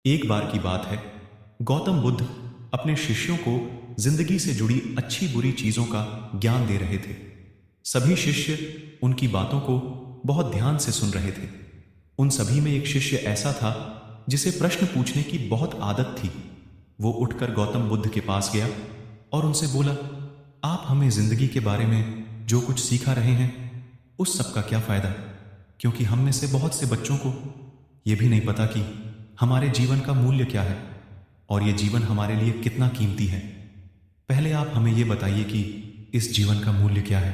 एक बार की बात है, गौतम बुद्ध अपने शिष्यों को जिंदगी से जुड़ी अच्छी बुरी चीजों का ज्ञान दे रहे थे। सभी शिष्य उनकी बातों को बहुत ध्यान से सुन रहे थे। उन सभी में एक शिष्य ऐसा था जिसे प्रश्न पूछने की बहुत आदत थी। वो उठकर गौतम बुद्ध के पास गया और उनसे बोला, आप हमें जिंदगी के बारे में जो कुछ सिखा रहे हैं उस सब का क्या फायदा? क्योंकि हम में से बहुत से बच्चों को यह भी नहीं पता कि हमारे जीवन का मूल्य क्या है और यह जीवन हमारे लिए कितना कीमती है। पहले आप हमें यह बताइए कि इस जीवन का मूल्य क्या है।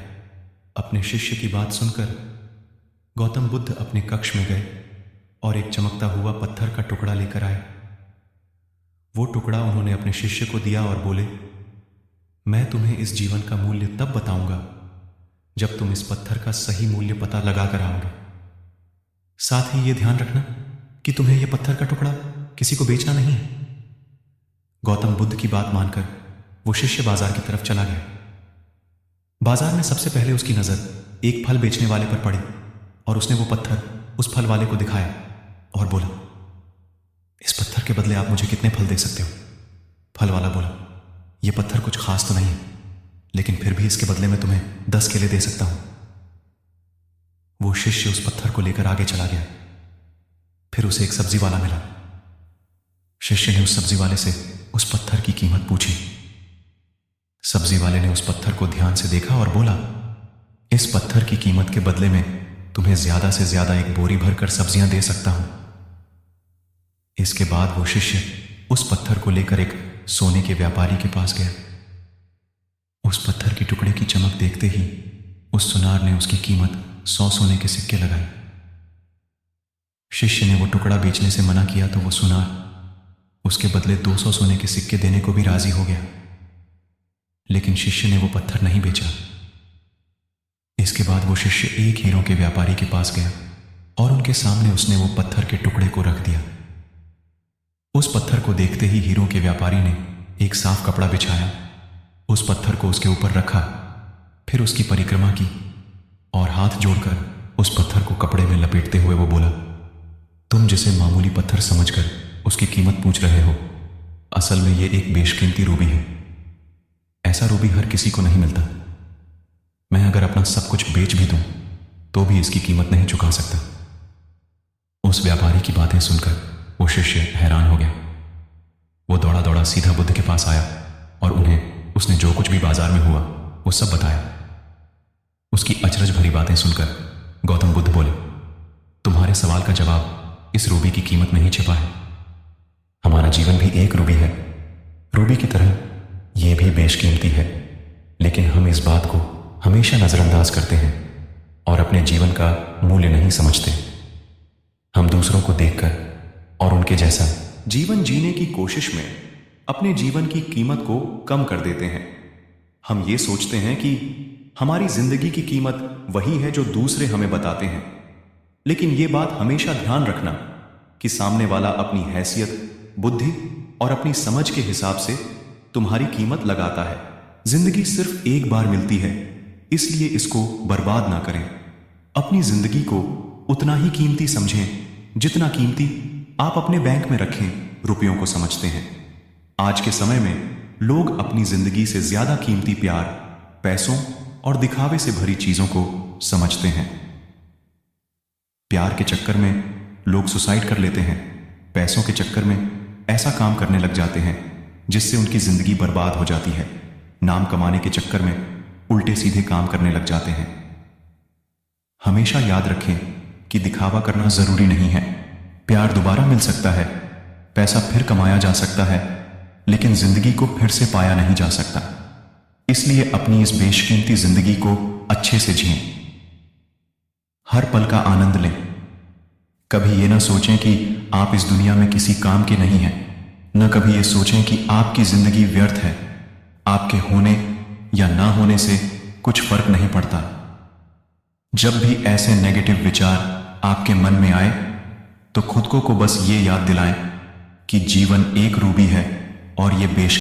अपने शिष्य की बात सुनकर गौतम बुद्ध अपने कक्ष में गए और एक चमकता हुआ पत्थर का टुकड़ा लेकर आए। वो टुकड़ा उन्होंने अपने शिष्य को दिया और बोले, मैं तुम्हें इस जीवन का मूल्य तब बताऊंगा जब तुम इस पत्थर का सही मूल्य पता लगा कर आओगे। साथ ही यह ध्यान रखना कि तुम्हें यह पत्थर का टुकड़ा किसी को बेचना नहीं है। गौतम बुद्ध की बात मानकर वो शिष्य बाजार की तरफ चला गया। बाजार में सबसे पहले उसकी नजर एक फल बेचने वाले पर पड़ी और उसने वो पत्थर उस फल वाले को दिखाया और बोला, इस पत्थर के बदले आप मुझे कितने फल दे सकते हो? फल वाला बोला, यह पत्थर कुछ खास तो नहीं है, लेकिन फिर भी इसके बदले में तुम्हें 10 केले दे सकता हूं। वो शिष्य उस पत्थर को लेकर आगे चला गया। फिर उसे एक सब्जी वाला मिला। शिष्य ने उस सब्जी वाले से उस पत्थर की कीमत पूछी। सब्जी वाले ने उस पत्थर को ध्यान से देखा और बोला, इस पत्थर की कीमत के बदले में तुम्हें ज्यादा से ज्यादा एक बोरी भरकर सब्जियां दे सकता हूं। इसके बाद वो शिष्य उस पत्थर को लेकर एक सोने के व्यापारी के पास गया। उस पत्थर के टुकड़े की चमक देखते ही उस सुनार ने उसकी कीमत 100 सोने के सिक्के लगाए। शिष्य ने वो टुकड़ा बेचने से मना किया तो वो सुनार उसके बदले 200 सोने के सिक्के देने को भी राजी हो गया, लेकिन शिष्य ने वो पत्थर नहीं बेचा। इसके बाद वो शिष्य एक हीरों के व्यापारी के पास गया और उनके सामने उसने वो पत्थर के टुकड़े को रख दिया। उस पत्थर को देखते ही हीरों के व्यापारी ने एक साफ कपड़ा बिछाया, उस पत्थर को उसके ऊपर रखा, फिर उसकी परिक्रमा की और हाथ जोड़कर उस पत्थर को कपड़े में लपेटते हुए वो बोला, तुम जिसे मामूली पत्थर समझकर उसकी कीमत पूछ रहे हो, असल में यह एक बेशकीमती रूबी है। ऐसा रूबी हर किसी को नहीं मिलता। मैं अगर अपना सब कुछ बेच भी दूं तो भी इसकी कीमत नहीं चुका सकता। उस व्यापारी की बातें सुनकर वो शिष्य हैरान हो गया। वो दौड़ा दौड़ा सीधा बुद्ध के पास आया और उन्हें उसने जो कुछ भी बाजार में हुआ वो सब बताया। उसकी अचरज भरी बातें सुनकर गौतम बुद्ध बोले, तुम्हारे सवाल का जवाब इस रूबी की कीमत में ही छिपा है। हमारा जीवन भी एक रूबी है। रूबी की तरह यह भी बेशकीमती है, लेकिन हम इस बात को हमेशा नजरअंदाज करते हैं और अपने जीवन का मूल्य नहीं समझते। हम दूसरों को देखकर और उनके जैसा जीवन जीने की कोशिश में अपने जीवन की कीमत को कम कर देते हैं। हम ये सोचते हैं कि हमारी जिंदगी की कीमत वही है जो दूसरे हमें बताते हैं, लेकिन ये बात हमेशा ध्यान रखना कि सामने वाला अपनी हैसियत, बुद्धि और अपनी समझ के हिसाब से तुम्हारी कीमत लगाता है। जिंदगी सिर्फ एक बार मिलती है, इसलिए इसको बर्बाद ना करें। अपनी जिंदगी को उतना ही कीमती समझें जितना कीमती आप अपने बैंक में रखें रुपयों को समझते हैं। आज के समय में लोग अपनी जिंदगी से ज्यादा कीमती प्यार, पैसों और दिखावे से भरी चीजों को समझते हैं। प्यार के चक्कर में लोग सुसाइड कर लेते हैं। पैसों के चक्कर में ऐसा काम करने लग जाते हैं जिससे उनकी जिंदगी बर्बाद हो जाती है। नाम कमाने के चक्कर में उल्टे सीधे काम करने लग जाते हैं। हमेशा याद रखें कि दिखावा करना जरूरी नहीं है। प्यार दोबारा मिल सकता है, पैसा फिर कमाया जा सकता है, लेकिन जिंदगी को फिर से पाया नहीं जा सकता। इसलिए अपनी इस बेशकीमती जिंदगी को अच्छे से जिएं। हर पल का आनंद लें। कभी ये ना सोचें कि आप इस दुनिया में किसी काम के नहीं हैं, न कभी ये सोचें कि आपकी जिंदगी व्यर्थ है। आपके होने या ना होने से कुछ फर्क नहीं पड़ता। जब भी ऐसे नेगेटिव विचार आपके मन में आए तो खुद को बस ये याद दिलाएं कि जीवन एक रूबी है और ये